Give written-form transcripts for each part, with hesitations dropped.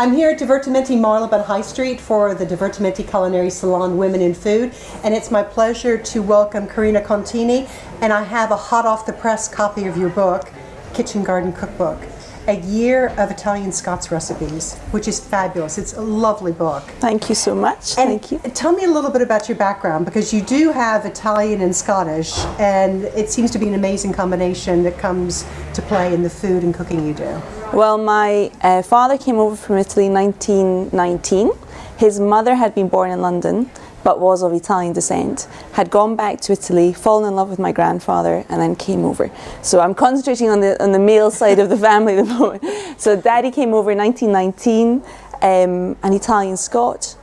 I'm here at Divertimenti Marylebone High Street for the Divertimenti Culinary Salon Women in Food, and it's my pleasure to welcome Carina Contini, and I have a hot off the press copy of your book, Kitchen Garden Cookbook, A Year of Italian Scots Recipes, which is fabulous. It's a lovely book. Thank you so much. And thank you. Tell me a little bit about your background, because you do have Italian and Scottish, and it seems to be an amazing combination that comes to play in the food and cooking you do. Well, my father came over from Italy in 1919. His mother had been born in London, but was of Italian descent, had gone back to Italy, fallen in love with my grandfather, and then came over. So I'm concentrating on the male side of the family at the moment. So Daddy came over in 1919, an Italian Scot,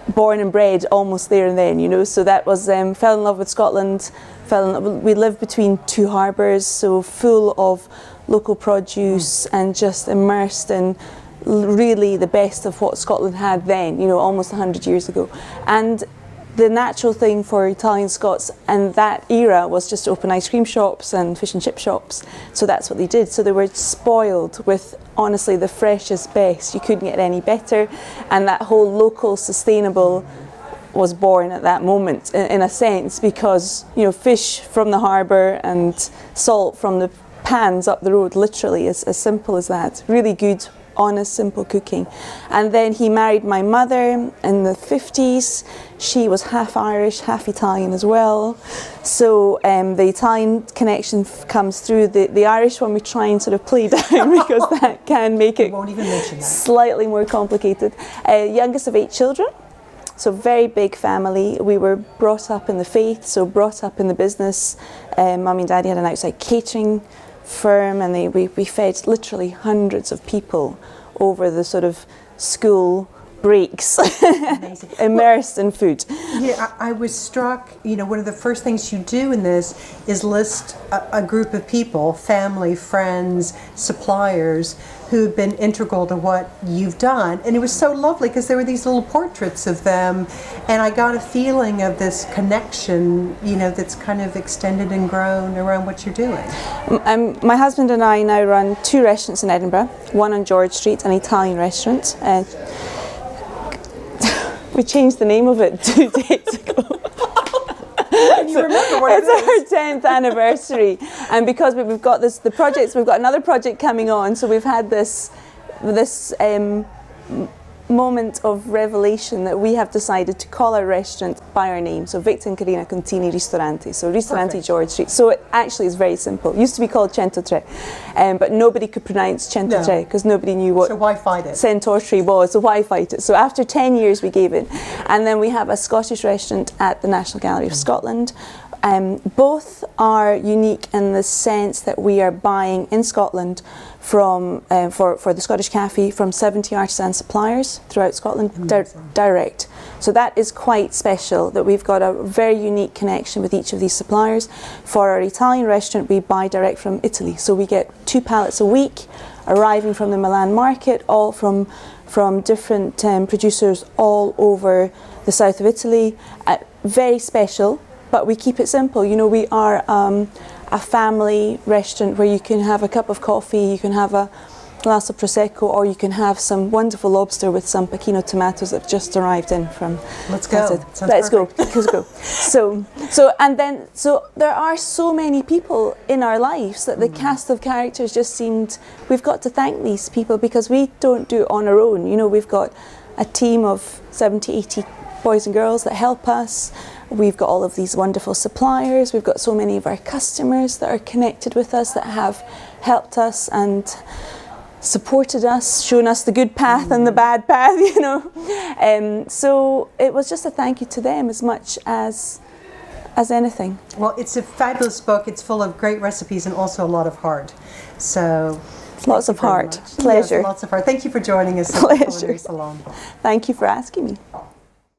born and bred almost there and then, you know. So that was, fell in love with Scotland, we lived between two harbours, so full of local produce and just immersed in really the best of what Scotland had then, you know, almost 100 years ago. And the natural thing for Italian Scots in that era was just to open ice cream shops and fish and chip shops. So that's what they did. So they were spoiled with, honestly, the freshest best. You couldn't get any better. And that whole local sustainable was born at that moment, in a sense, because, you know, fish from the harbour and salt from the pans up the road, literally, as simple as that. Really good, honest, simple cooking. And then he married my mother in the 50s. She was half Irish, half Italian as well. So the Italian connection comes through. The Irish one we try and sort of play down because that can make it won't even mention that. Slightly more complicated. Youngest of 8 children. So very big family. We were brought up in the faith, so brought up in the business. Mummy and Daddy had an outside catering firm, and we fed literally hundreds of people over the sort of school breaks. Immersed in food. Yeah, I was struck, you know, one of the first things you do in this is list a group of people, family, friends, suppliers, who've been integral to what you've done. And it was so lovely because there were these little portraits of them, and I got a feeling of this connection, you know, that's kind of extended and grown around what you're doing. My husband and I now run 2 restaurants in Edinburgh, one on George Street, an Italian restaurant. We changed the name of it 2 days ago. Can you remember what it is? It's our 10th anniversary, and because we've got the projects, we've got another project coming on, so we've had this moment of revelation that we have decided to call our restaurant by our name. So Victor and Carina Contini Ristorante. So Ristorante Perfect. George Street. So it actually is very simple. It used to be called Centotre, but nobody could pronounce Centotre because nobody knew what so why fight it? Centotre was. So why fight it? So after 10 years we gave it. And then we have a Scottish restaurant at the National Gallery of Scotland. Both are unique in the sense that we are buying in Scotland from for the Scottish Cafe from 70 artisan suppliers throughout Scotland, direct. So that is quite special, that we've got a very unique connection with each of these suppliers. For our Italian restaurant, we buy direct from Italy. So we get 2 pallets a week arriving from the Milan market, all from different producers all over the south of Italy. Very special. But we keep it simple. You know, we are a family restaurant where you can have a cup of coffee, you can have a glass of Prosecco, or you can have some wonderful lobster with some Pechino tomatoes that have just arrived in from... Let's go. Let's go. So there are so many people in our lives that the cast of characters just seemed... We've got to thank these people because we don't do it on our own. You know, we've got a team of 70, 80 boys and girls that help us. We've got all of these wonderful suppliers. We've got so many of our customers that are connected with us, that have helped us and supported us, shown us the good path and the bad path, you know. So it was just a thank you to them as much as anything. Well, it's a fabulous book. It's full of great recipes and also a lot of heart. So lots of heart. Pleasure. Yes, lots of heart. Thank you for joining us at the Culinary Salon. Thank you for asking me.